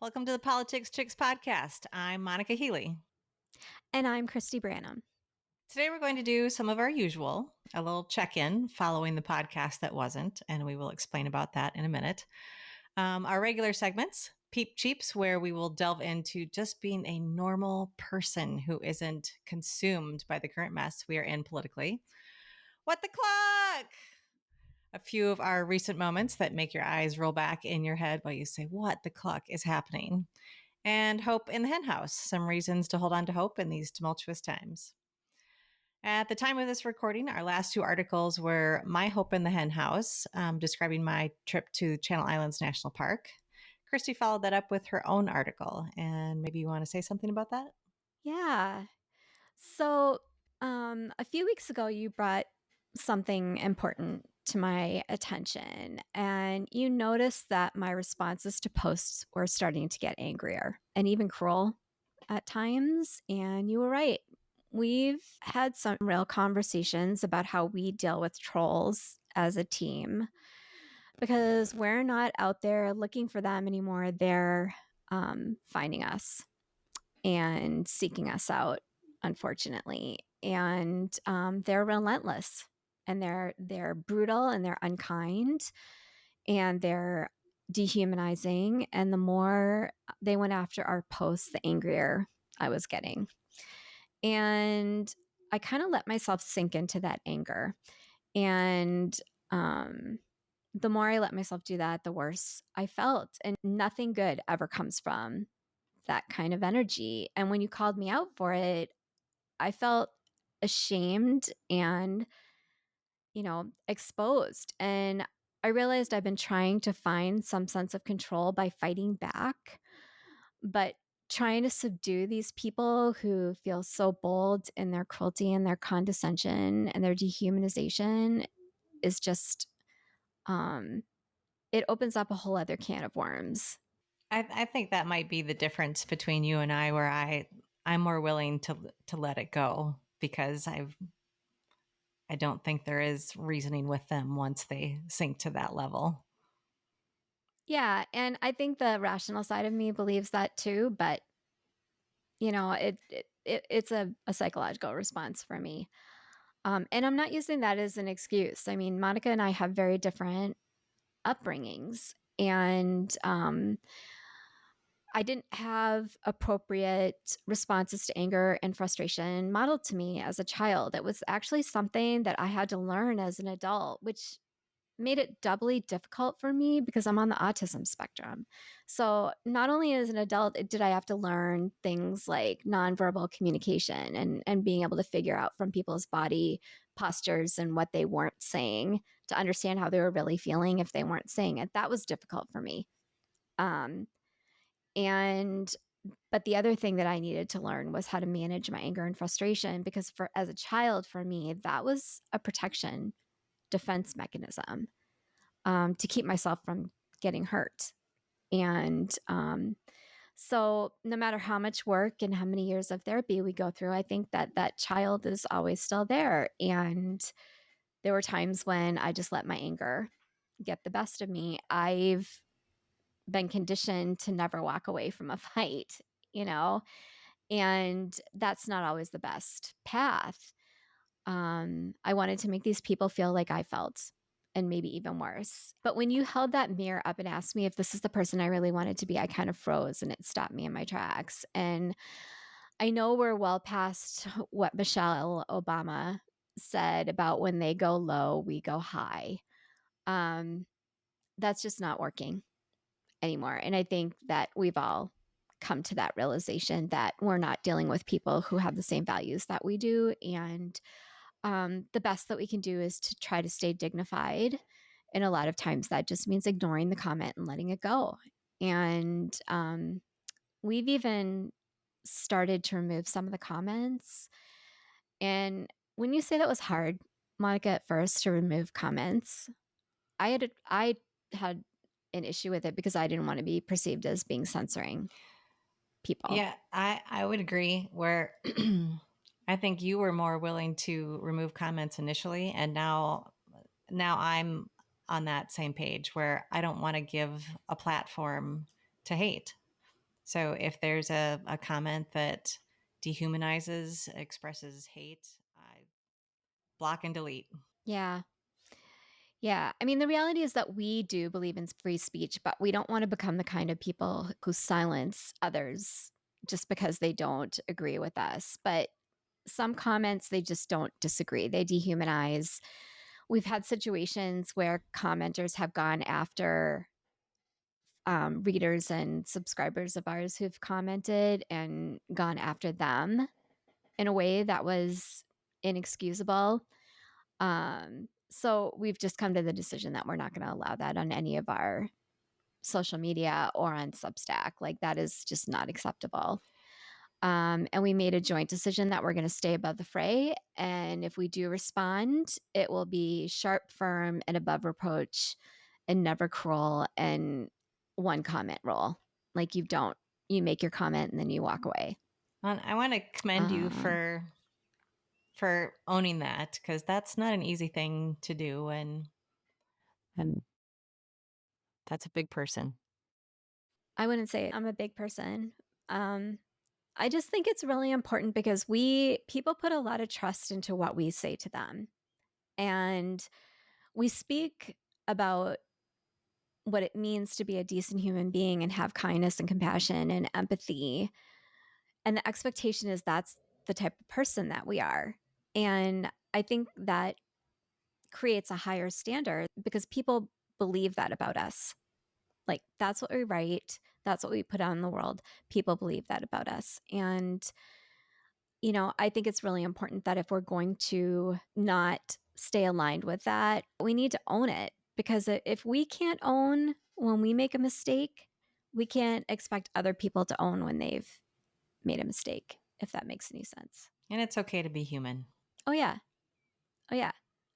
Welcome to the Politics Chicks podcast. I'm Monica Healy. And I'm Christy Branham. Today we're going to do some of our usual, a little check-in following the podcast that wasn't, and we will explain about that in a minute. Our regular segments, Peep Cheeps, where we will delve into just being a normal person who isn't consumed by the current mess we are in politically. What the clock? A few of our recent moments that make your eyes roll back in your head while you say, what the clock is happening? And Hope in the Hen House, some reasons to hold on to hope in these tumultuous times. At the time of this recording, our last two articles were My Hope in the Hen House, describing my trip to Channel Islands National Park. Christy followed that up with her own article, and maybe you want to say something about that? Yeah. So a few weeks ago, you brought something important to my attention, and you noticed that my responses to posts were starting to get angrier and even cruel at times. And you were right. We've had some real conversations about how we deal with trolls as a team because we're not out there looking for them anymore. They're finding us and seeking us out, unfortunately. And they're relentless, and they're brutal, and they're unkind, and they're dehumanizing. And the more they went after our posts, the angrier I was getting. And I kind of let myself sink into that anger. And the more I let myself do that, the worse I felt. And nothing good ever comes from that kind of energy. And when you called me out for it, I felt ashamed and, exposed. And I realized I've been trying to find some sense of control by fighting back, but trying to subdue these people who feel so bold in their cruelty and their condescension and their dehumanization is just, it opens up a whole other can of worms. I think that might be the difference between you and I, where I'm more willing to let it go because I don't think there is reasoning with them once they sink to that level. Yeah, and I think the rational side of me believes that too, but it's a psychological response for me. And I'm not using that as an excuse. I mean, Monica and I have very different upbringings, and I didn't have appropriate responses to anger and frustration modeled to me as a child. It was actually something that I had to learn as an adult, which made it doubly difficult for me because I'm on the autism spectrum. So not only as an adult did I have to learn things like nonverbal communication and being able to figure out from people's body postures and what they weren't saying to understand how they were really feeling if they weren't saying it. That was difficult for me. Um, and but the other thing that I needed to learn was how to manage my anger and frustration because as a child, for me, that was a protection defense mechanism to keep myself from getting hurt. And so no matter how much work and how many years of therapy we go through, I think that child is always still there. And there were times when I just let my anger get the best of me. I've been conditioned to never walk away from a fight, you know, and that's not always the best path. I wanted to make these people feel like I felt, and maybe even worse. But when you held that mirror up and asked me if this is the person I really wanted to be, I kind of froze and it stopped me in my tracks. And I know we're well past what Michelle Obama said about when they go low, we go high. Um, that's just not working anymore. And I think that we've all come to that realization that we're not dealing with people who have the same values that we do. And the best that we can do is to try to stay dignified. And a lot of times that just means ignoring the comment and letting it go. And we've even started to remove some of the comments. And when you say that was hard, Monica, at first to remove comments, I had an issue with it because I didn't want to be perceived as being censoring people. Yeah, I would agree where I think you were more willing to remove comments initially, and now I'm on that same page where I don't want to give a platform to hate. So if there's a comment that dehumanizes, expresses hate, I block and delete. Yeah. Yeah. I mean, the reality is that we do believe in free speech, but we don't want to become the kind of people who silence others just because they don't agree with us. But some comments, they just don't disagree, they dehumanize. We've had situations where commenters have gone after readers and subscribers of ours who've commented and gone after them in a way that was inexcusable. So we've just come to the decision that we're not going to allow that on any of our social media or on Substack. Like, that is just not acceptable. And we made a joint decision that we're going to stay above the fray. And if we do respond, it will be sharp, firm, and above reproach, and never cruel, and one comment rule. Like, you make your comment and then you walk away. And I want to commend you for owning that, because that's not an easy thing to do, and that's a big person. I wouldn't say I'm a big person. I just think it's really important because people put a lot of trust into what we say to them. And we speak about what it means to be a decent human being and have kindness and compassion and empathy. And the expectation is that's the type of person that we are. And I think that creates a higher standard because people believe that about us. Like, that's what we write, that's what we put out in the world. People believe that about us. And, I think it's really important that if we're going to not stay aligned with that, we need to own it. Because if we can't own when we make a mistake, we can't expect other people to own when they've made a mistake, if that makes any sense. And it's okay to be human. Oh, yeah. Oh, yeah.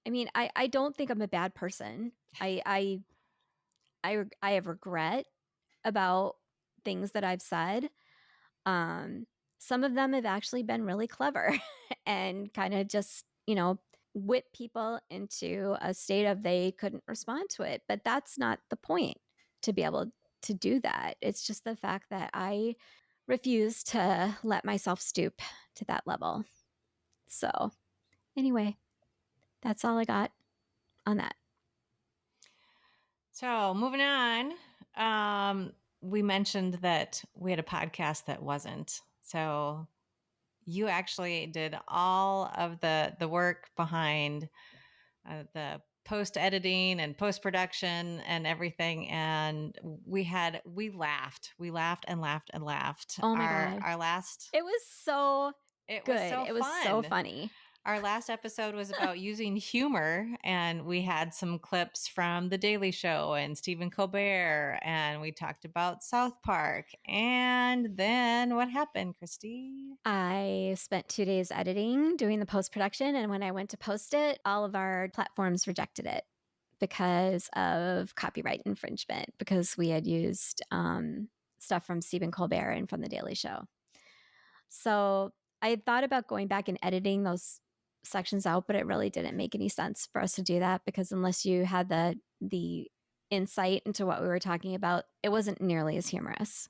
I mean, I don't think I'm a bad person. I have regret about things that I've said. Some of them have actually been really clever and kind of just, whip people into a state of they couldn't respond to it. But that's not the point, to be able to do that. It's just the fact that I refuse to let myself stoop to that level. So, anyway, that's all I got on that. So moving on, we mentioned that we had a podcast that wasn't. So you actually did all of the work behind the post editing and post production and everything, and we laughed and laughed and laughed. Oh my God. Our last It was so it was good. so It was so fun. funny. Our last episode was about using humor, and we had some clips from The Daily Show and Stephen Colbert, and we talked about South Park. And then what happened, Christy? I spent 2 days editing, doing the post production. And when I went to post it, all of our platforms rejected it because of copyright infringement, because we had used stuff from Stephen Colbert and from The Daily Show. So I had thought about going back and editing those sections out, but it really didn't make any sense for us to do that, because unless you had the insight into what we were talking about, it wasn't nearly as humorous.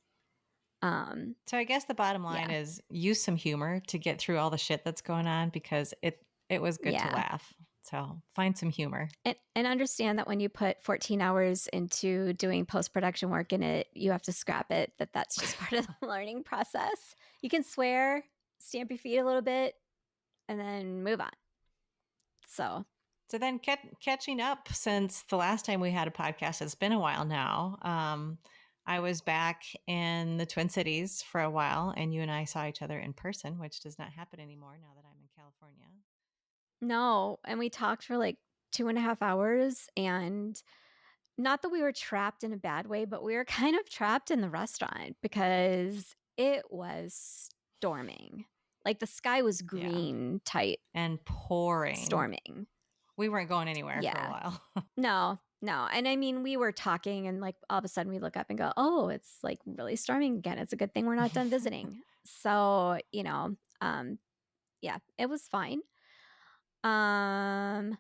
So I guess the bottom line is use some humor to get through all the shit that's going on, because it was good to laugh. So find some humor. And understand that when you put 14 hours into doing post-production work in it, you have to scrap it, that's just part of the learning process. You can swear, stamp your feet a little bit, and then move on. So then catching up, since the last time we had a podcast, it's been a while now. I was back in the Twin Cities for a while, and you and I saw each other in person, which does not happen anymore now that I'm in California. No, and we talked for like 2.5 hours, and not that we were trapped in a bad way, but we were kind of trapped in the restaurant because it was storming. Like, the sky was green, tight, and pouring, storming. We weren't going anywhere for a while. No. And I mean, we were talking, and like all of a sudden we look up and go, oh, it's like really storming again. It's a good thing we're not done visiting. So, yeah, it was fine. I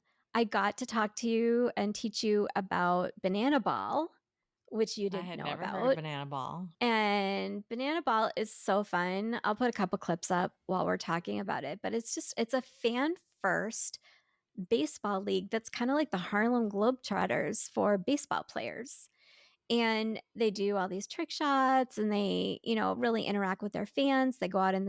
got to talk to you and teach you about banana ball, which you I didn't had know never heard of about. banana ball. And banana ball is so fun. I'll put a couple clips up while we're talking about it, but it's a fan first baseball league that's kind of like the Harlem Globetrotters for baseball players. And they do all these trick shots and they, really interact with their fans. They go out in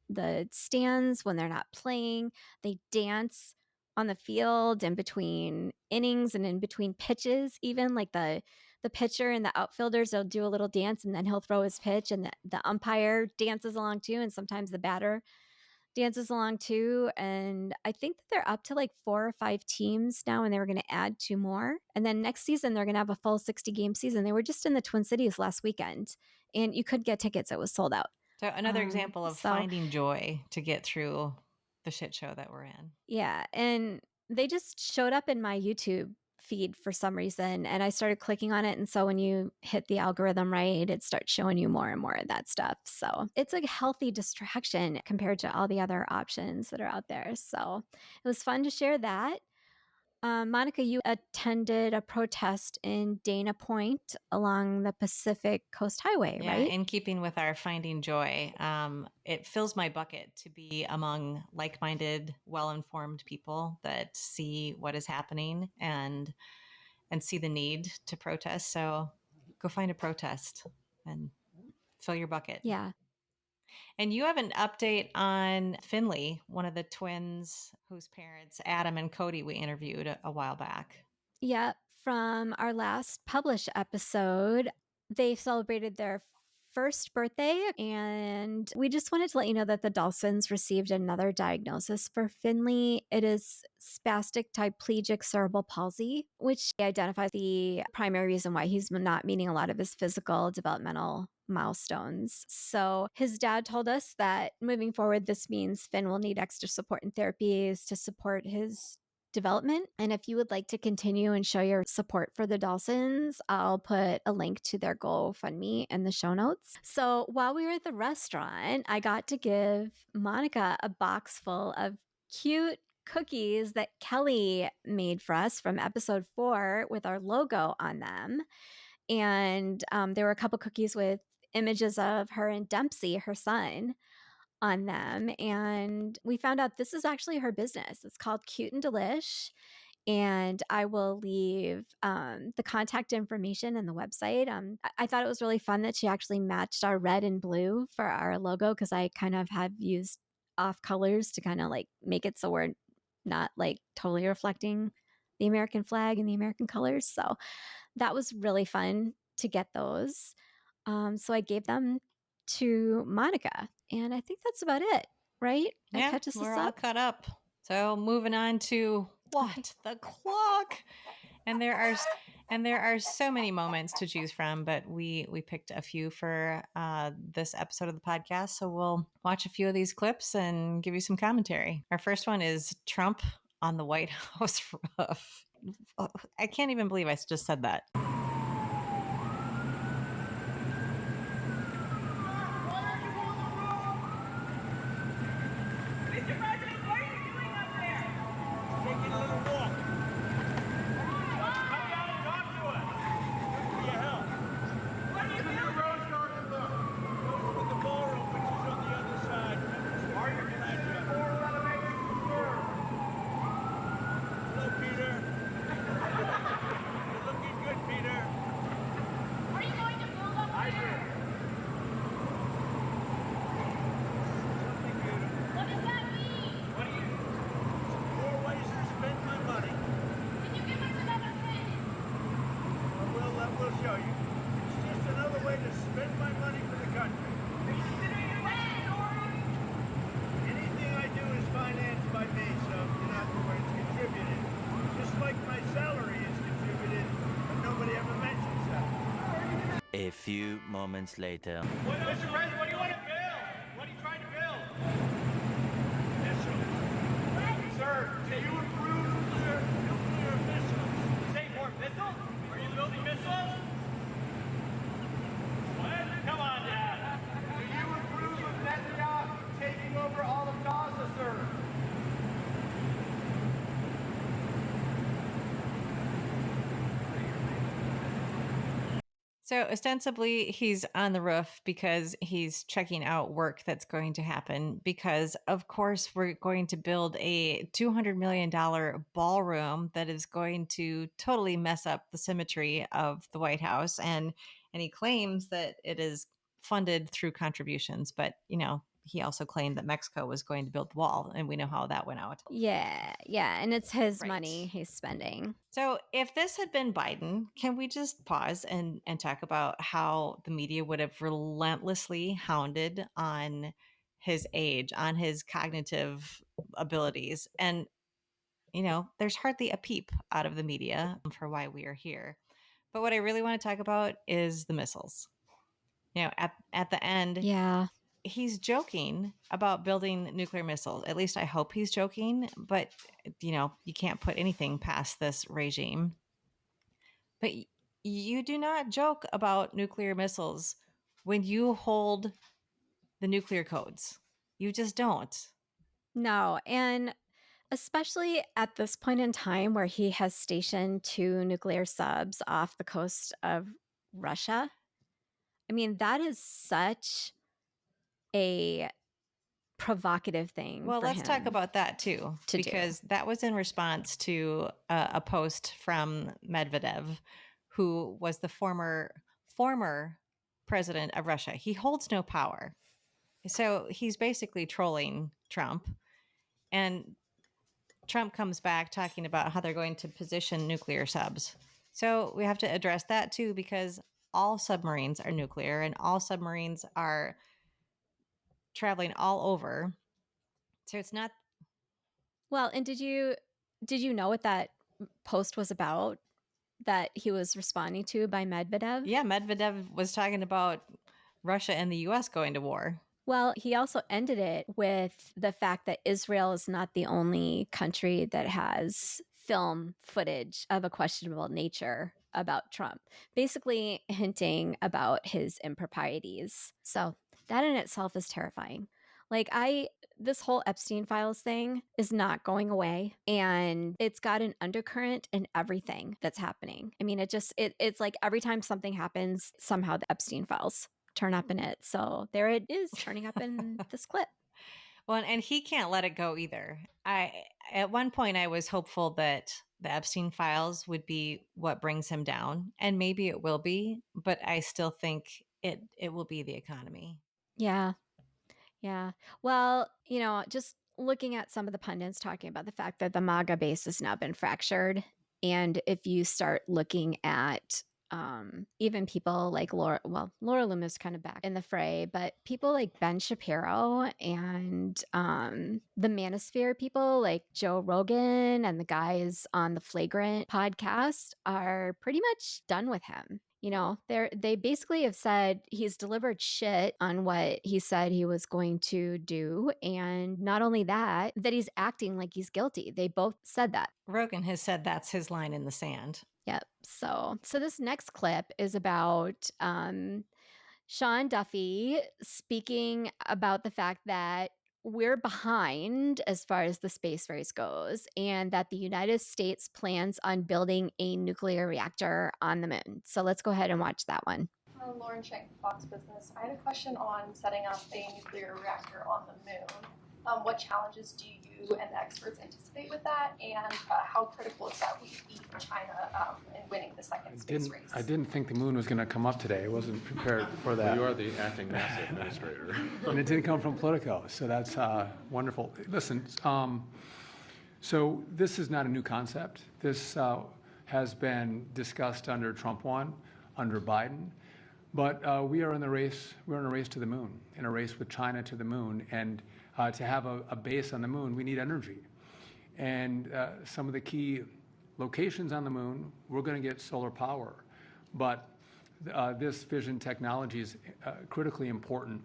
the stands when they're not playing. They dance on the field in between innings and in between pitches, even like the pitcher and the outfielders will do a little dance and then he'll throw his pitch and the umpire dances along too, and sometimes the batter dances along too. And I think that they're up to like 4 or 5 teams now, and they were going to add 2 more. And then next season, they're going to have a full 60-game season. They were just in the Twin Cities last weekend, and you could get tickets. It was sold out. So another example of So finding joy to get through the shit show that we're in. yeah, and they just showed up in my YouTube feed for some reason, and I started clicking on it. And so when you hit the algorithm right, it starts showing you more and more of that stuff. So it's a healthy distraction compared to all the other options that are out there. So it was fun to share that. Monica, you attended a protest in Dana Point along the Pacific Coast Highway, Yeah, right? in keeping with our finding joy, it fills my bucket to be among like-minded, well-informed people that see what is happening and see the need to protest. So go find a protest and fill your bucket. Yeah. And you have an update on Finley, one of the twins whose parents, Adam and Cody, we interviewed a while back. Yeah, from our last published episode, they celebrated their first birthday, and we just wanted to let you know that the Dawsons received another diagnosis for Finley. It is spastic diplegic cerebral palsy, which identifies the primary reason why he's not meeting a lot of his physical developmental milestones. So his dad told us that moving forward, this means Finn will need extra support and therapies to support his development. And if you would like to continue and show your support for the Dawsons, I'll put a link to their GoFundMe in the show notes. So while we were at the restaurant, I got to give Monica a box full of cute cookies that Kelly made for us from episode 4 with our logo on them. And there were a couple cookies with images of her and Dempsey, her son, on them. And we found out this is actually her business. It's called Cute and Delish. And I will leave the contact information and the website. I thought it was really fun that she actually matched our red and blue for our logo, because I kind of have used off colors to kind of like make it so we're not like totally reflecting the American flag and the American colors. So that was really fun to get those. So I gave them to Monica, and I think that's about it, right? Yeah, That catches we're us all up. cut up. So moving on to what? The clock. And there are so many moments to choose from, but we picked a few for this episode of the podcast. So we'll watch a few of these clips and give you some commentary. Our first one is Trump on the White House roof. I can't even believe I just said that. A few moments later. Mr. President, what do you want to build? What are you trying to build? Missiles. Sir, do you approve nuclear missiles? Say more missiles? Are you building missiles? What? Come on, Dad. Do you approve of Netanyahu taking over all of Gaza, sir? So ostensibly, he's on the roof because he's checking out work that's going to happen. Because, of course, we're going to build a $200 million ballroom that is going to totally mess up the symmetry of the White House. And he claims that it is funded through contributions. But, he also claimed that Mexico was going to build the wall. And we know how that went out. Yeah. And it's his Right. money he's spending. So if this had been Biden, can we just pause and talk about how the media would have relentlessly hounded on his age, on his cognitive abilities? And, there's hardly a peep out of the media for why we are here. But what I really want to talk about is the missiles. At the end, Yeah. he's joking about building nuclear missiles. At least I hope he's joking, but you can't put anything past this regime. But you do not joke about nuclear missiles when you hold the nuclear codes. You just don't. No. And especially at this point in time where he has stationed 2 nuclear subs off the coast of Russia. I mean, that is such a provocative thing Well, for let's talk him about that too, to do. because that was in response to a post from Medvedev, who was the former president of Russia. He holds no power. So he's basically trolling Trump. And Trump comes back talking about how they're going to position nuclear subs. So we have to address that too, because all submarines are nuclear and all submarines are traveling all over. So it's not. Well, and did you know what that post was about that he was responding to by Medvedev? Yeah, Medvedev was talking about Russia and the US going to war. Well, he also ended it with the fact that Israel is not the only country that has film footage of a questionable nature about Trump, basically hinting about his improprieties. So that in itself is terrifying. This whole Epstein Files thing is not going away, and it's got an undercurrent in everything that's happening. I mean, it's like every time something happens, somehow the Epstein Files turn up in it. So there it is turning up in this clip. Well, and he can't let it go either. At one point I was hopeful that the Epstein files would be what brings him down, and maybe it will be, but I still think it will be the economy. Yeah. Well, just looking at some of the pundits talking about the fact that the MAGA base has now been fractured. And if you start looking at even people like Laura Loomis kind of back in the fray, but people like Ben Shapiro and the Manosphere people like Joe Rogan and the guys on the Flagrant podcast are pretty much done with him. They basically have said he's delivered shit on what he said he was going to do. And not only that he's acting like he's guilty. They both said that. Rogan has said that's his line in the sand. Yep. So this next clip is about Sean Duffy speaking about the fact that we're behind as far as the space race goes, and that the United States plans on building a nuclear reactor on the moon. So let's go ahead and watch that one. Lauren Shank, Fox Business. I had a question on setting up a nuclear reactor on the moon. What challenges do you and the experts anticipate with that, and how critical is that we beat China in winning the second space race? I didn't think the moon was going to come up today. I wasn't prepared for that. Well, you are the acting NASA administrator. And it didn't come from Politico, so that's wonderful. Listen, so this is not a new concept. This has been discussed under Trump 1, under Biden. But we are in the race. We're in a race to the moon, in a race with China to the moon. And to have a base on the moon, we need energy. And some of the key locations on the moon, we're going to get solar power. But this fission technology is critically important.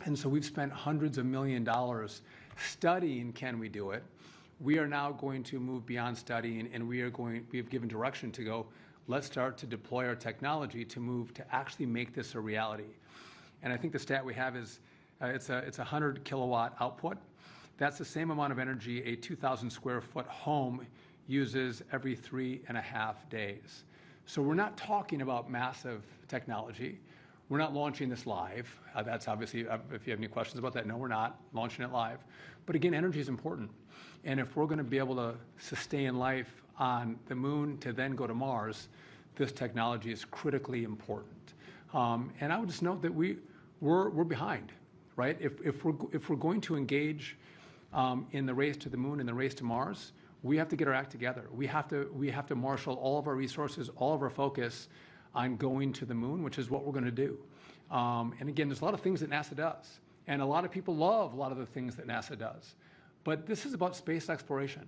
And so we've spent hundreds of $millions studying, can we do it? We are now going to move beyond studying, and we have given direction to go, let's start to deploy our technology to move to actually make this a reality. And I think the stat we have is it's a 100 kilowatt output. That's the same amount of energy a 2,000 square foot home uses every 3.5 days. So we're not talking about massive technology. We're not launching this live. That's obviously, if you have any questions about that, no, we're not launching it live. But again, energy is important. And if we're going to be able to sustain life on the moon to then go to Mars, this technology is critically important. And I would just note that we're behind, right? If we're going to engage in the race to the moon and the race to Mars, we have to get our act together. We have to marshal all of our resources, all of our focus on going to the moon, which is what we're going to do. And again, there's a lot of things that NASA does, and a lot of people love a lot of the things that NASA does. But this is about space exploration,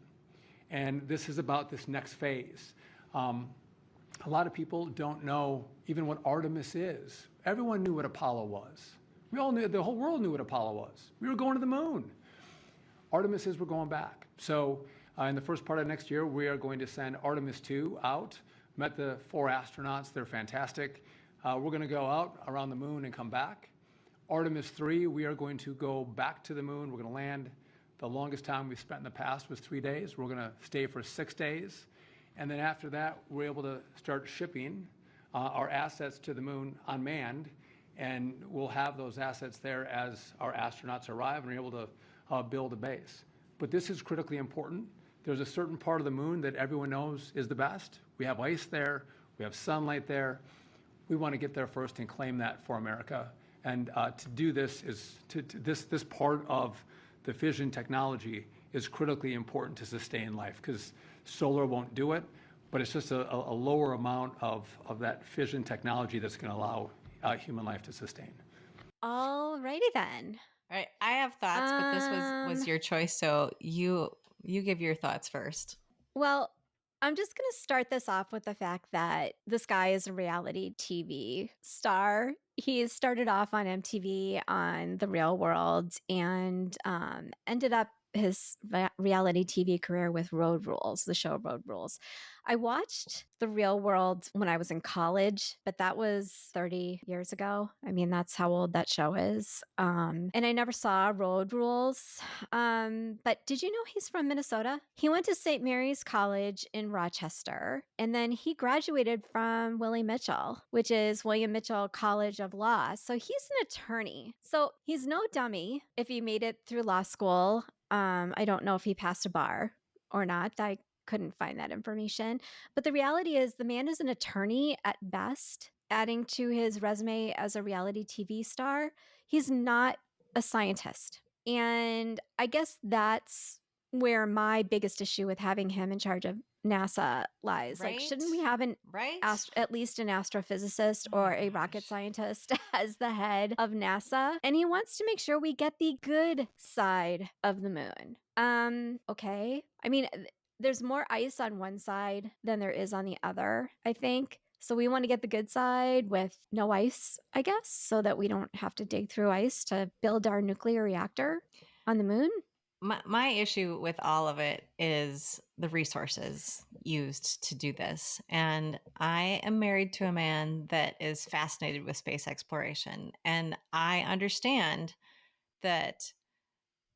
and this is about this next phase. A lot of people don't know even what Artemis is. Everyone knew what Apollo was. We all knew, the whole world knew what Apollo was. We were going to the moon. Artemis is we're going back. So in the first part of next year, we are going to send Artemis 2 out. Met the 4 astronauts. They're fantastic. We're going to go out around the moon and come back. Artemis 3, we are going to go back to the moon. We're going to land. The longest time we've spent in the past was 3 days. We're going to stay for 6 days. And then after that, we're able to start shipping our assets to the moon unmanned. And we'll have those assets there as our astronauts arrive and are able to build a base. But this is critically important. There's a certain part of the moon that everyone knows is the best. We have ice there. We have sunlight there. We want to get there first and claim that for America. And to do this is this part of the fission technology is critically important to sustain life, because solar won't do it, but it's just a lower amount of that fission technology that's going to allow human life to sustain. All righty then. All right, I have thoughts, but this was your choice, so you give your thoughts first. Well, I'm just going to start this off with the fact that this guy is a reality TV star. He started off on MTV on The Real World and ended up his reality TV career with Road Rules, the show Road Rules. I watched The Real World when I was in college, but that was 30 years ago. I mean, that's how old that show is. And I never saw Road Rules. But did you know he's from Minnesota? He went to St. Mary's College in Rochester, and then he graduated from William Mitchell, which is William Mitchell College of Law. So he's an attorney. So he's no dummy if he made it through law school. I don't know if he passed a bar or not. I couldn't find that information. But the reality is the man is an attorney at best, adding to his resume as a reality TV star. He's not a scientist. And I guess that's where my biggest issue with having him in charge of NASA lies. Right? Like, shouldn't we have at least an astrophysicist or a rocket scientist as the head of NASA? And he wants to make sure we get the good side of the moon. Okay. I mean, there's more ice on one side than there is on the other, I think. So we want to get the good side with no ice, I guess, so that we don't have to dig through ice to build our nuclear reactor on the moon. My issue with all of it is the resources used to do this. And I am married to a man that is fascinated with space exploration. And I understand that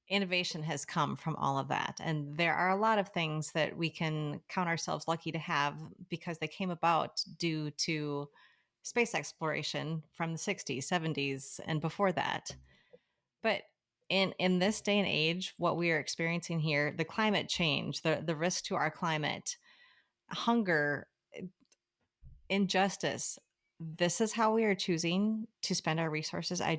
innovation has come from all of that. And there are a lot of things that we can count ourselves lucky to have because they came about due to space exploration from the 60s, 70s, and before that. But in this day and age, what we are experiencing here, the climate change, the risk to our climate, hunger, injustice, this is how we are choosing to spend our resources. I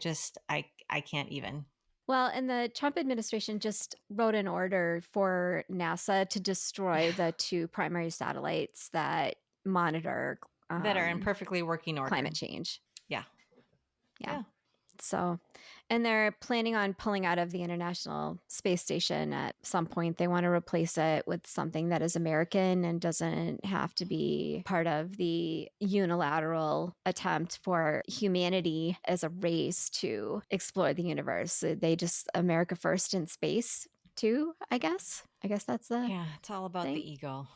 can't even. Well, and the Trump administration just wrote an order for NASA to destroy the 2 primary satellites that monitor that are in perfectly working order. Climate change. Yeah. So, and they're planning on pulling out of the International Space Station at some point. They want to replace it with something that is American and doesn't have to be part of the unilateral attempt for humanity as a race to explore the universe. They just America first in space too, I guess. I guess that's it's all about thing. The ego.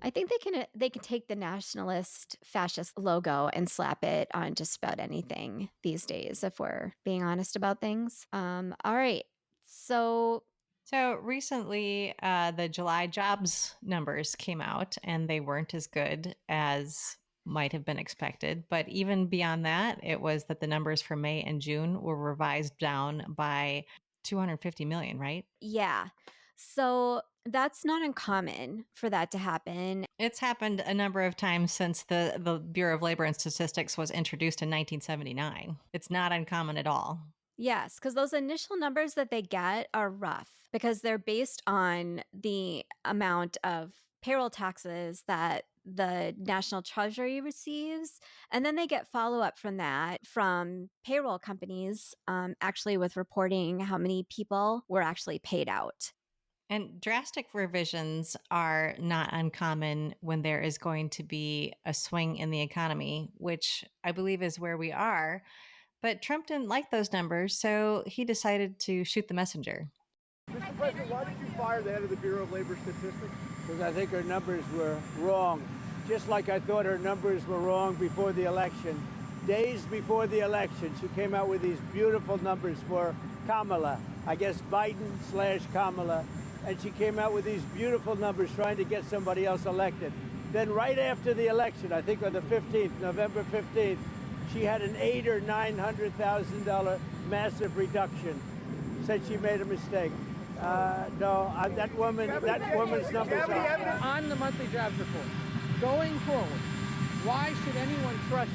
I think they can take the nationalist fascist logo and slap it on just about anything these days, if we're being honest about things. All right. So So recently, the July jobs numbers came out and they weren't as good as might have been expected. But even beyond that, it was that the numbers for May and June were revised down by 250 million, right? Yeah. So that's not uncommon for that to happen. It's happened a number of times since the Bureau of Labor and Statistics was introduced in 1979. It's not uncommon at all. Yes, because those initial numbers that they get are rough because they're based on the amount of payroll taxes that the National Treasury receives. And then they get follow up from that from payroll companies, actually, with reporting how many people were actually paid out. And drastic revisions are not uncommon when there is going to be a swing in the economy, which I believe is where we are. But Trump didn't like those numbers, so he decided to shoot the messenger. Mr. President, why did you fire the head of the Bureau of Labor Statistics? Because I think her numbers were wrong, just like I thought her numbers were wrong before the election. Days before the election, she came out with these beautiful numbers for Kamala, I guess Biden/Kamala, and she came out with these beautiful numbers trying to get somebody else elected. Then right after the election, I think on the 15th, November 15th, she had an $800,000 or $900,000 massive reduction. Said she made a mistake. No, that woman's numbers are on the monthly jobs report. Going forward, why should anyone trust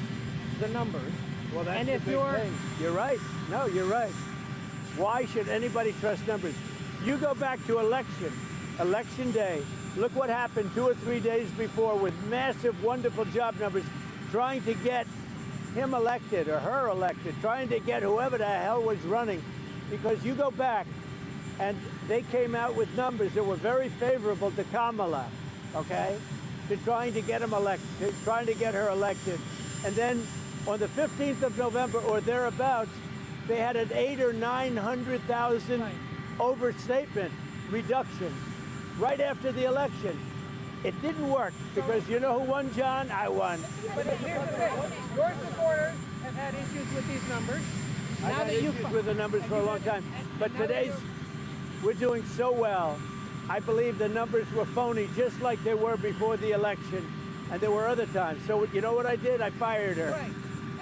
the numbers? Well, that's and the if big thing. You're right. No, you're right. Why should anybody trust numbers? You go back to election day. Look what happened 2 or 3 days before with massive, wonderful job numbers, trying to get him elected or her elected, trying to get whoever the hell was running. Because you go back, and they came out with numbers that were very favorable to Kamala, okay, to trying to get him elected, trying to get her elected. And then on the 15th of November or thereabouts, they had an 800,000 or 900,000 overstatement reduction right after the election. It didn't work because you know who won, John? I won. But here's the thing. Your supporters have had issues with these numbers. I've had issues with the numbers for a long time. But today's, we're doing so well. I believe the numbers were phony, just like they were before the election. And there were other times. So you know what I did? I fired her. Right.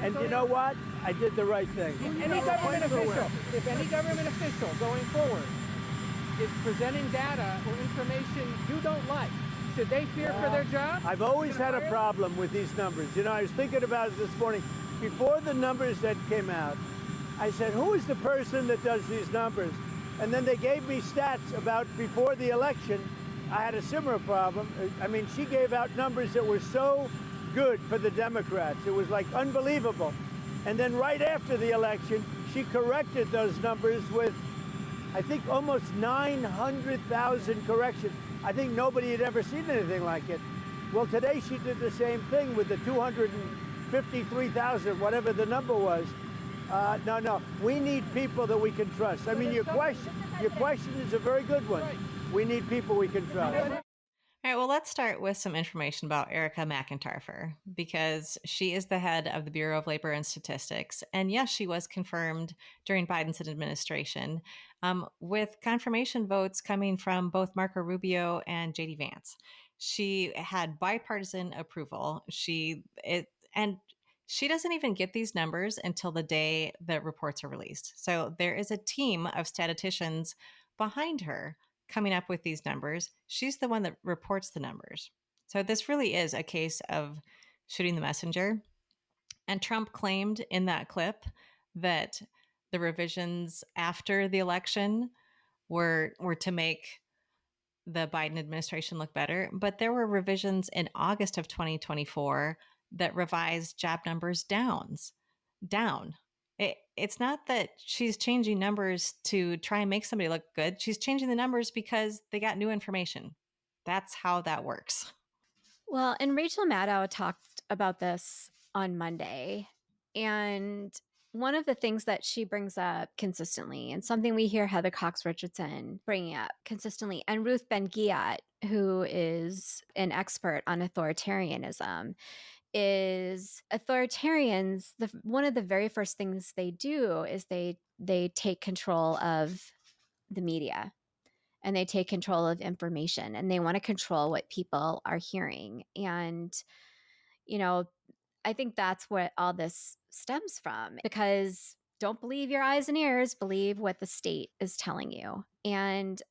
And you know what? I did the right thing. If any government official going forward is presenting data or information you don't like, should they fear for their job? I've always had a problem with these numbers. You know, I was thinking about it this morning. Before the numbers that came out, I said, who is the person that does these numbers? And then they gave me stats about before the election. I had a similar problem. I mean, she gave out numbers that were so good for the Democrats. It was like unbelievable. And then right after the election, she corrected those numbers with, I think, almost 900,000 corrections. I think nobody had ever seen anything like it. Well, today she did the same thing with the 253,000, whatever the number was. No, we need people that we can trust. I mean, your question is a very good one. We need people we can trust. All right, well, let's start with some information about Erica McIntyre because she is the head of the Bureau of Labor and Statistics. And yes, she was confirmed during Biden's administration with confirmation votes coming from both Marco Rubio and J.D. Vance. She had bipartisan approval. And she doesn't even get these numbers until the day that reports are released. So there is a team of statisticians behind her coming up with these numbers. She's the one that reports the numbers. So this really is a case of shooting the messenger. And Trump claimed in that clip that the revisions after the election were to make the Biden administration look better. But there were revisions in August of 2024 that revised job numbers down. It's not that she's changing numbers to try and make somebody look good. She's changing the numbers because they got new information. That's how that works. Well, and Rachel Maddow talked about this on Monday. And one of the things that she brings up consistently, and something we hear Heather Cox Richardson bringing up consistently, and Ruth Ben-Ghiat, who is an expert on authoritarianism, is authoritarians, one of the very first things they do is they take control of the media. and they take control of information, and they want to control what people are hearing. And, I think that's what all this stems from, because don't believe your eyes and ears, believe what the state is telling you. And,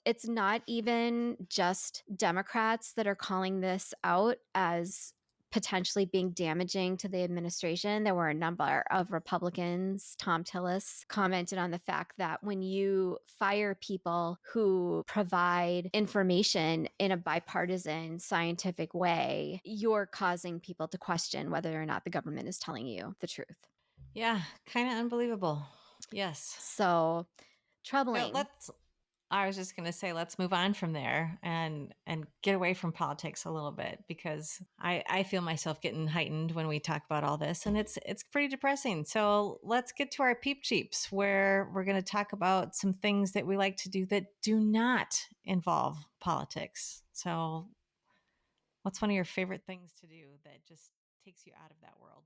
it's not even just Democrats that are calling this out as potentially being damaging to the administration. There were a number of Republicans. Tom Tillis commented on the fact that when you fire people who provide information in a bipartisan, scientific way, you're causing people to question whether or not the government is telling you the truth. Yeah, kind of unbelievable. Yes. So troubling. I was just going to say, let's move on from there and get away from politics a little bit, because I feel myself getting heightened when we talk about all this, and it's pretty depressing. So let's get to our peep cheeps, where we're going to talk about some things that we like to do that do not involve politics. So what's one of your favorite things to do that just takes you out of that world?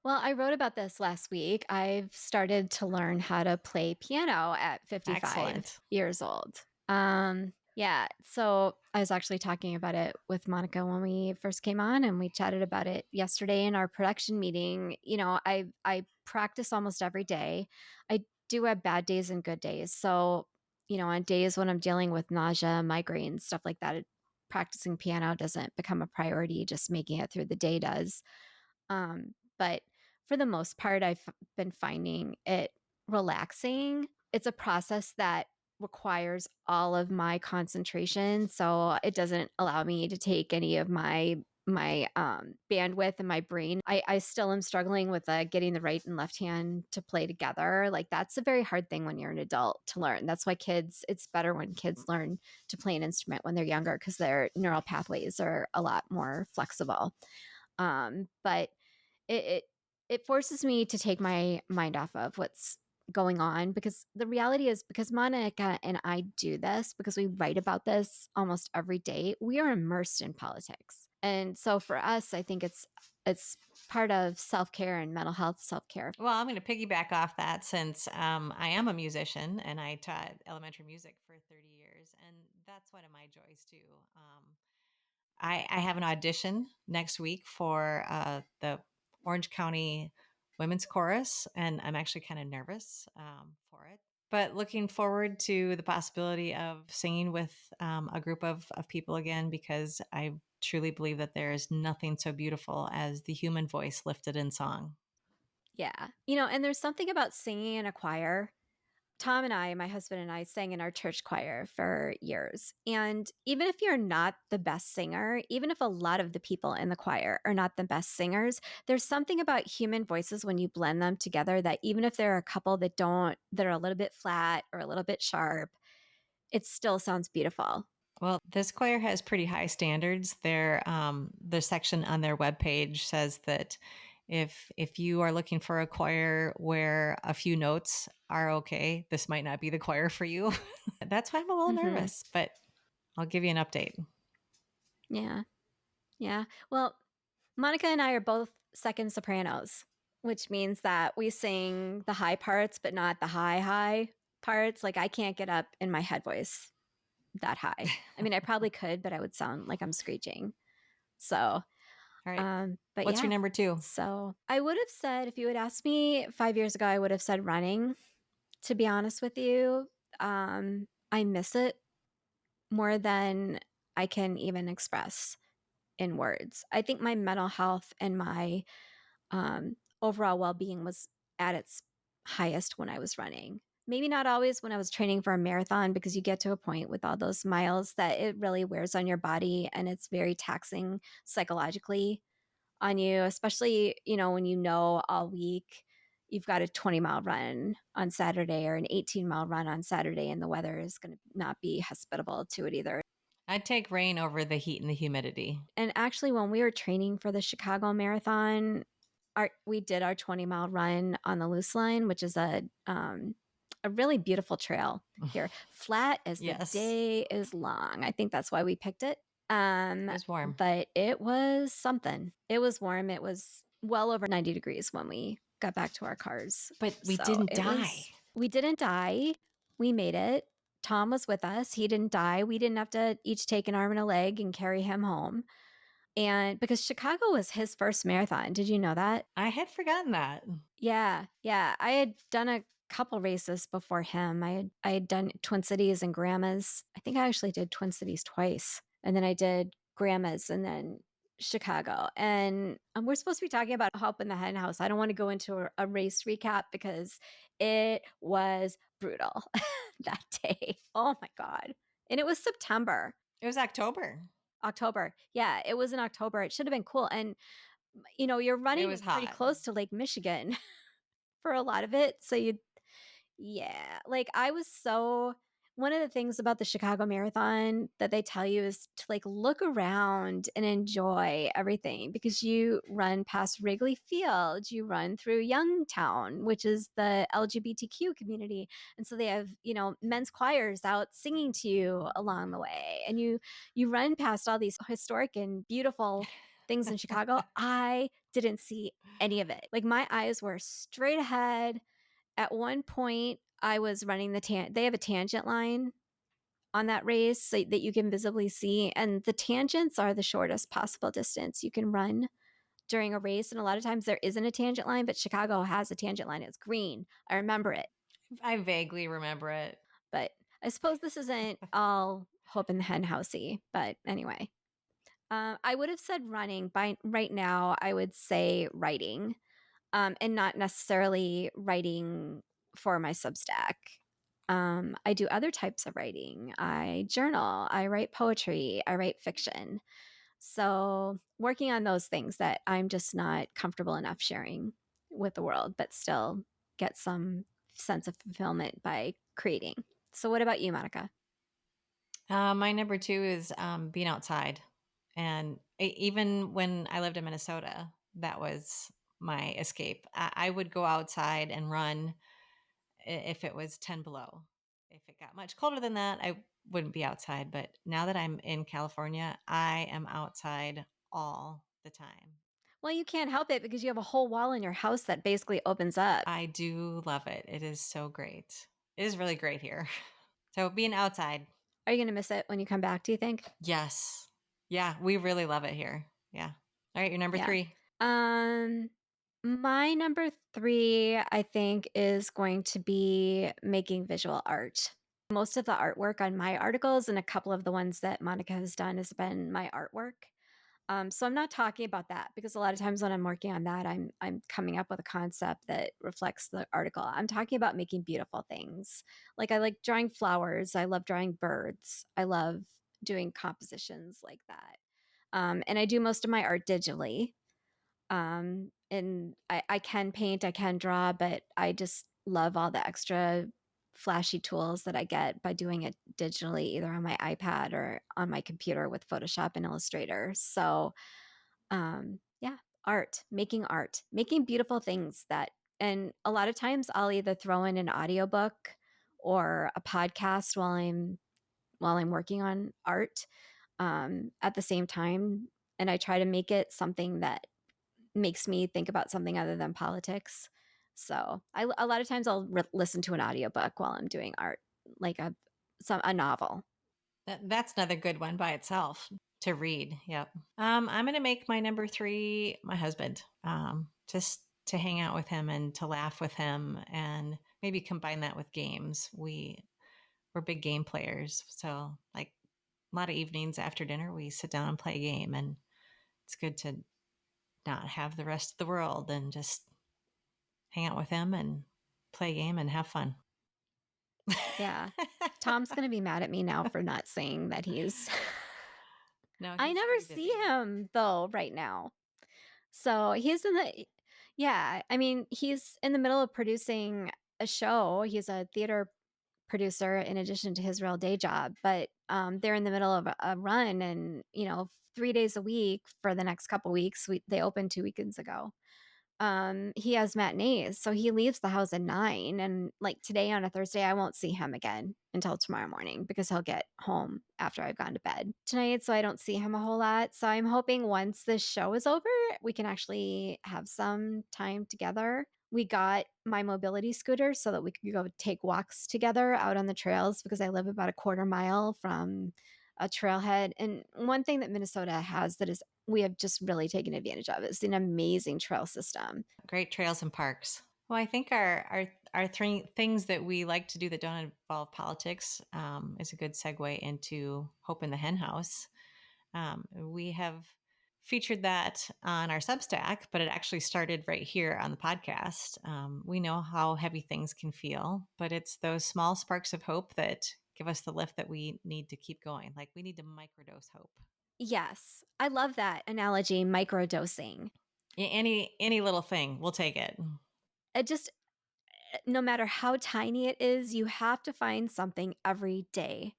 Well, I wrote about this last week. I've started to learn how to play piano at 55 Excellent. years old. Yeah, so I was actually talking about it with Monica when we first came on, and we chatted about it yesterday in our production meeting. I practice almost every day. I do have bad days and good days. So, on days when I'm dealing with nausea, migraines, stuff like that, practicing piano doesn't become a priority. Just making it through the day does. But for the most part, I've been finding it relaxing. It's a process that requires all of my concentration, so it doesn't allow me to take any of my bandwidth in my brain. I still am struggling with getting the right and left hand to play together. Like, that's a very hard thing when you're an adult to learn. That's why it's better when kids learn to play an instrument when they're younger, because their neural pathways are a lot more flexible. But it forces me to take my mind off of what's going on, because the reality is, because Monica and I do this, because we write about this almost every day, we are immersed in politics. And so for us, I think it's part of self-care and mental health self-care. Well, I'm going to piggyback off that, since I am a musician and I taught elementary music for 30 years. And that's one of my joys too. I have an audition next week for the Orange County Women's Chorus, and I'm actually kind of nervous for it. But looking forward to the possibility of singing with a group of people again, because I truly believe that there is nothing so beautiful as the human voice lifted in song. Yeah. And there's something about singing in a choir. Tom and I, my husband and I, sang in our church choir for years. And even if you're not the best singer, even if a lot of the people in the choir are not the best singers, there's something about human voices when you blend them together that even if there are a couple that are a little bit flat or a little bit sharp, it still sounds beautiful. Well, this choir has pretty high standards. The section on their webpage says that if you are looking for a choir where a few notes are okay, this might not be the choir for you. That's why I'm a little nervous, but I'll give you an update. Yeah. Yeah. Well, Monica and I are both second sopranos, which means that we sing the high parts, but not the high parts. Like, I can't get up in my head voice that high. I mean, I probably could, but I would sound like I'm screeching. So, all right. But what's your number 2? So I would have said, if you had asked me 5 years ago, I would have said running. To be honest with you, I miss it more than I can even express in words. I think my mental health and my overall well-being was at its highest when I was running. Maybe not always when I was training for a marathon, because you get to a point with all those miles that it really wears on your body, and it's very taxing psychologically on you, especially, when all week you've got a 20-mile run on Saturday or an 18-mile run on Saturday, and the weather is going to not be hospitable to it either. I'd take rain over the heat and the humidity. And actually, when we were training for the Chicago Marathon, we did our 20-mile run on the Loose Line, which is a really beautiful trail here, flat as the day is long. I think that's why we picked it. It was warm. But it was something. It was warm. It was well over 90 degrees when we got back to our cars. But we didn't die. We didn't die. We made it. Tom was with us. He didn't die. We didn't have to each take an arm and a leg and carry him home. And because Chicago was his first marathon. Did you know that? I had forgotten that. Yeah. I had done a couple races before him. I had done Twin Cities and Grandma's. I think I actually did Twin Cities twice. And then I did Grandma's and then Chicago. And we're supposed to be talking about Help in the Hen House. I don't want to go into a race recap because it was brutal that day. Oh my God. And it was September. It was October. Yeah, it was in October. It should have been cool. And, you're running was pretty hot. close to Lake Michigan for a lot of it. So one of the things about the Chicago Marathon that they tell you is to look around and enjoy everything, because you run past Wrigley Field, you run through Youngtown, which is the LGBTQ community. And so they have, men's choirs out singing to you along the way. And you run past all these historic and beautiful things in Chicago. I didn't see any of it. My eyes were straight ahead. At one point, I was running they have a tangent line on that race so that you can visibly see. And the tangents are the shortest possible distance you can run during a race. And a lot of times there isn't a tangent line, but Chicago has a tangent line. It's green. I remember it. I vaguely remember it. But I suppose this isn't all Hope in the Hen Housey. But anyway, I would have said running. By right now, I would say writing. And not necessarily writing for my Substack. I do other types of writing. I journal, I write poetry, I write fiction. So working on those things that I'm just not comfortable enough sharing with the world, but still get some sense of fulfillment by creating. So what about you, Monica? My number 2 is being outside. And even when I lived in Minnesota, that was my escape. I would go outside and run if it was 10 below. If it got much colder than that, I wouldn't be outside. But now that I'm in California, I am outside all the time. Well, you can't help it because you have a whole wall in your house that basically opens up. I do love it. It is so great. It is really great here. So being outside. Are you going to miss it when you come back, do you think? Yes. Yeah, we really love it here. Yeah. All right, your number 3. My number 3, I think, is going to be making visual art. Most of the artwork on my articles and a couple of the ones that Monica has done has been my artwork. So I'm not talking about that because a lot of times when I'm working on that, I'm coming up with a concept that reflects the article. I'm talking about making beautiful things. I like drawing flowers. I love drawing birds. I love doing compositions like that. And I do most of my art digitally. And I can paint, I can draw, but I just love all the extra flashy tools that I get by doing it digitally, either on my iPad or on my computer with Photoshop and Illustrator. So, art, making beautiful things and a lot of times I'll either throw in an audiobook or a podcast while I'm working on art, at the same time. And I try to make it something that makes me think about something other than politics. So a lot of times I'll listen to an audiobook while I'm doing art, like a novel. That's another good one by itself to read. Yep. I'm going to make my number 3 my husband, just to hang out with him and to laugh with him and maybe combine that with games. We're big game players. So a lot of evenings after dinner, we sit down and play a game, and it's good to not have the rest of the world and just hang out with him and play a game and have fun. Yeah. Tom's going to be mad at me now for not saying that he's... No, I never see him though right now. So he's he's in the middle of producing a show. He's a theater producer in addition to his real day job, but they're in the middle of a run, and 3 days a week for the next couple weeks. They opened 2 weekends ago. He has matinees, so he leaves the house at 9, and today on a Thursday I won't see him again until tomorrow morning because he'll get home after I've gone to bed tonight, so I don't see him a whole lot. So I'm hoping once this show is over we can actually have some time together. We got my mobility scooter so that we could go take walks together out on the trails because I live about a quarter mile from a trailhead. And one thing that Minnesota has that is we have just really taken advantage of is an amazing trail system. Great trails and parks. Well, I think our three things that we like to do that don't involve politics is a good segue into Hope in the Hen House. We have featured that on our Substack, but it actually started right here on the podcast. We know how heavy things can feel, but it's those small sparks of hope that give us the lift that we need to keep going. Like we need to microdose hope. Yes, I love that analogy, microdosing. Any little thing, we'll take it. It just, no matter how tiny it is, you have to find something every day.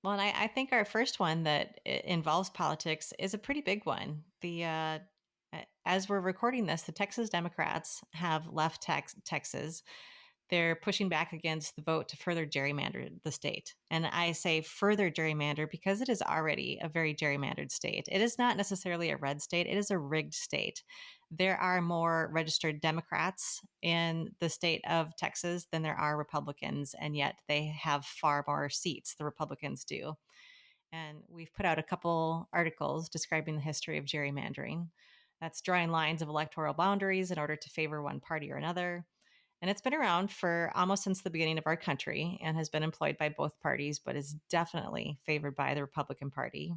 Well, and I think our first one that involves politics is a pretty big one. As we're recording this, the Texas Democrats have left Texas. They're pushing back against the vote to further gerrymander the state. And I say further gerrymander because it is already a very gerrymandered state. It is not necessarily a red state, it is a rigged state. There are more registered Democrats in the state of Texas than there are Republicans, and yet they have far more seats, the Republicans do. And we've put out a couple articles describing the history of gerrymandering. That's drawing lines of electoral boundaries in order to favor one party or another. And it's been around for almost since the beginning of our country and has been employed by both parties, but is definitely favored by the Republican Party.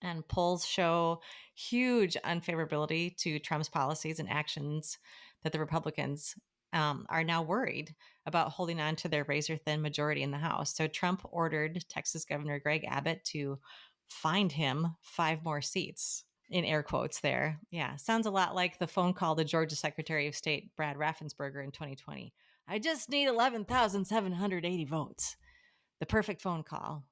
And polls show huge unfavorability to Trump's policies and actions that the Republicans are now worried about holding on to their razor-thin majority in the House. So Trump ordered Texas Governor Greg Abbott to find him 5 more seats. In air quotes there. Yeah, sounds a lot like the phone call to Georgia Secretary of State Brad Raffensperger in 2020. I just need 11,780 votes. The perfect phone call.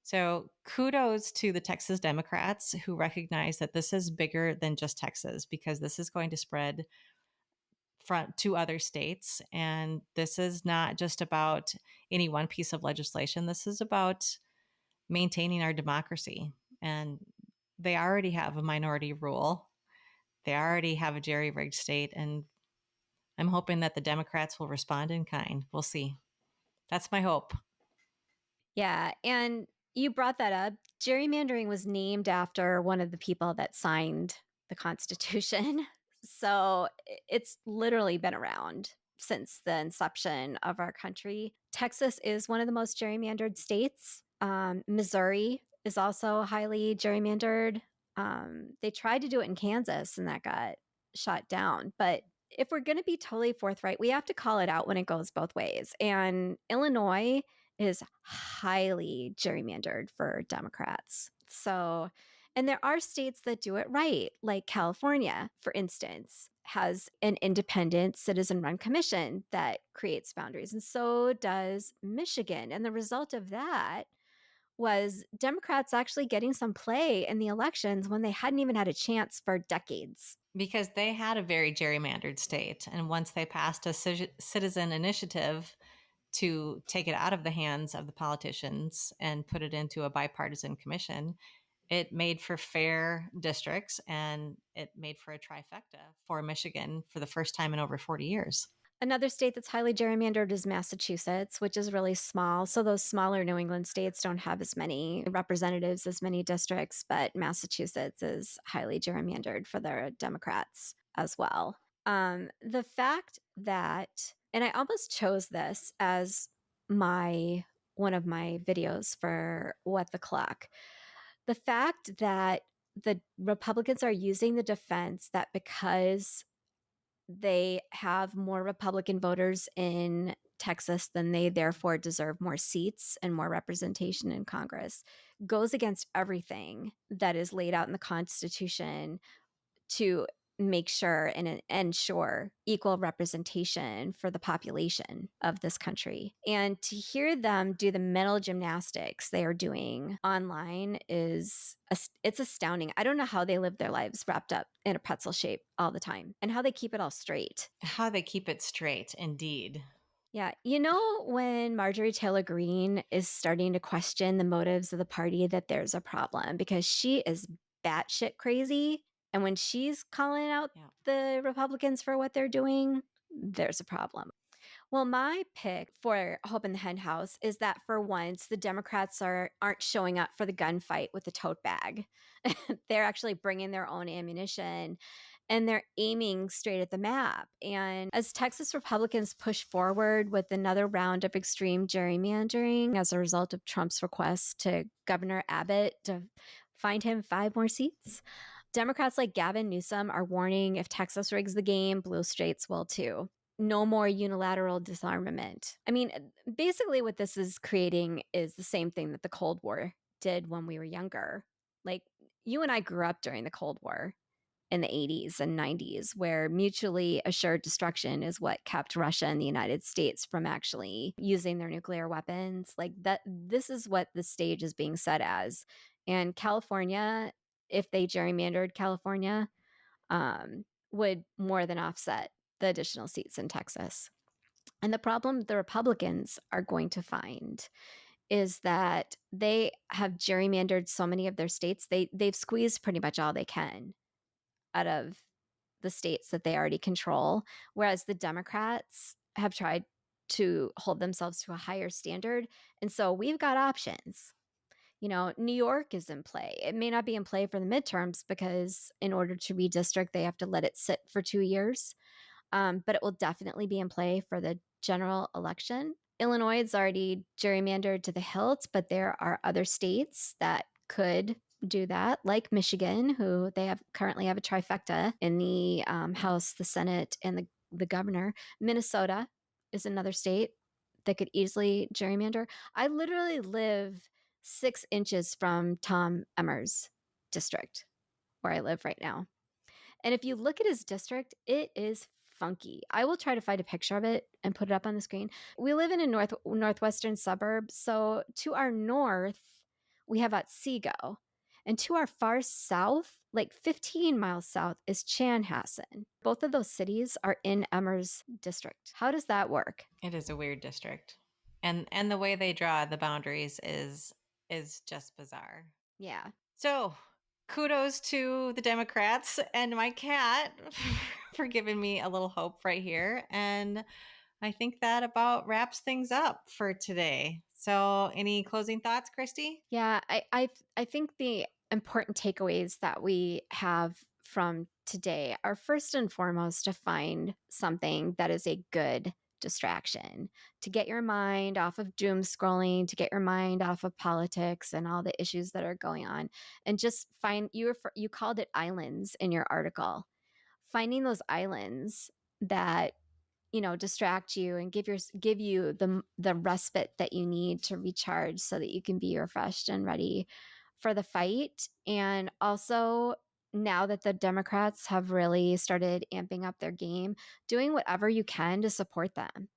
So kudos to the Texas Democrats who recognize that this is bigger than just Texas because this is going to spread to other states. And this is not just about any one piece of legislation. This is about maintaining our democracy. And they already have a minority rule. They already have a jerry-rigged state. And I'm hoping that the Democrats will respond in kind. We'll see. That's my hope. Yeah. And you brought that up. Gerrymandering was named after one of the people that signed the Constitution. So it's literally been around since the inception of our country. Texas is one of the most gerrymandered states. Missouri is also highly gerrymandered. They tried to do it in Kansas and that got shot down. But if we're going to be totally forthright, we have to call it out when it goes both ways. And Illinois is highly gerrymandered for Democrats. So, and there are states that do it right, like California, for instance, has an independent citizen-run commission that creates boundaries. And so does Michigan. And the result of that was Democrats actually getting some play in the elections when they hadn't even had a chance for decades. Because they had a very gerrymandered state. And once they passed a citizen initiative to take it out of the hands of the politicians and put it into a bipartisan commission, it made for fair districts and it made for a trifecta for Michigan for the first time in over 40 years. Another state that's highly gerrymandered is Massachusetts, which is really small. So those smaller New England states don't have as many representatives, as many districts, but Massachusetts is highly gerrymandered for their Democrats as well. The fact that, and I almost chose this as one of my videos for What the Clock. The fact that the Republicans are using the defense that because they have more Republican voters in Texas than they therefore deserve more seats and more representation in Congress goes against everything that is laid out in the Constitution to make sure and ensure equal representation for the population of this country. And to hear them do the mental gymnastics they are doing online it's astounding. I don't know how they live their lives wrapped up in a pretzel shape all the time and how they keep it all straight. How they keep it straight, indeed. Yeah. You know, when Marjorie Taylor Greene is starting to question the motives of the party, that there's a problem because she is batshit crazy. And when she's calling out the Republicans for what they're doing, there's a problem. Well, my pick for Hope in the Hen House is that for once, the Democrats aren't showing up for the gunfight with a tote bag. They're actually bringing their own ammunition and they're aiming straight at the map. And as Texas Republicans push forward with another round of extreme gerrymandering as a result of Trump's request to Governor Abbott to find him 5 more seats, Democrats like Gavin Newsom are warning if Texas rigs the game, blue states will too. No more unilateral disarmament. I mean, basically what this is creating is the same thing that the Cold War did when we were younger. Like, you and I grew up during the Cold War in the 80s and 90s, where mutually assured destruction is what kept Russia and the United States from actually using their nuclear weapons. Like, that, this is what the stage is being set as. And California, if they gerrymandered California, would more than offset the additional seats in Texas. And the problem the Republicans are going to find is that they have gerrymandered so many of their states. They've squeezed pretty much all they can out of the states that they already control, whereas the Democrats have tried to hold themselves to a higher standard. And so we've got options. New York is in play. It may not be in play for the midterms because in order to redistrict, they have to let it sit for 2 years. But it will definitely be in play for the general election. Illinois is already gerrymandered to the hilt, but there are other states that could do that, like Michigan, who currently have a trifecta in the House, the Senate, and the governor. Minnesota is another state that could easily gerrymander. I literally live 6 inches from Tom Emmer's district, where I live right now. And if you look at his district, it is funky. I will try to find a picture of it and put it up on the screen. We live in a northwestern suburb. So to our north, we have Otsego. And to our far south, like 15 miles south, is Chanhassen. Both of those cities are in Emmer's district. How does that work? It is a weird district. And the way they draw the boundaries is just bizarre. Yeah. So kudos to the Democrats and my cat for giving me a little hope right here. And I think that about wraps things up for today. So any closing thoughts, Christy? Yeah, I think the important takeaways that we have from today are first and foremost to find something that is a good distraction, to get your mind off of doom scrolling, to get your mind off of politics and all the issues that are going on, and just find you called it islands in your article. Finding those islands that distract you and give you the respite that you need to recharge so that you can be refreshed and ready for the fight. And also, now that the Democrats have really started amping up their game, doing whatever you can to support them.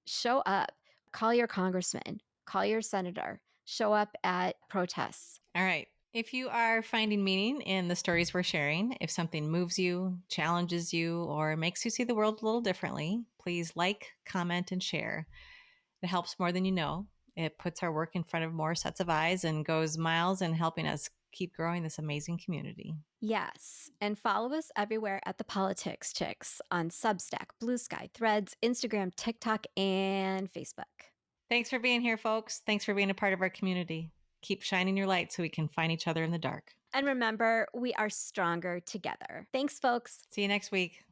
Show up, call your congressman, call your senator, show up at protests. All right. If you are finding meaning in the stories we're sharing, if something moves you, challenges you, or makes you see the world a little differently, please like, comment, and share. It helps more than you know. It puts our work in front of more sets of eyes and goes miles in helping us keep growing this amazing community. Yes. And follow us everywhere at The Politics Chicks on Substack, Blue Sky, Threads, Instagram, TikTok, and Facebook. Thanks for being here, folks. Thanks for being a part of our community. Keep shining your light so we can find each other in the dark. And remember, we are stronger together. Thanks, folks. See you next week.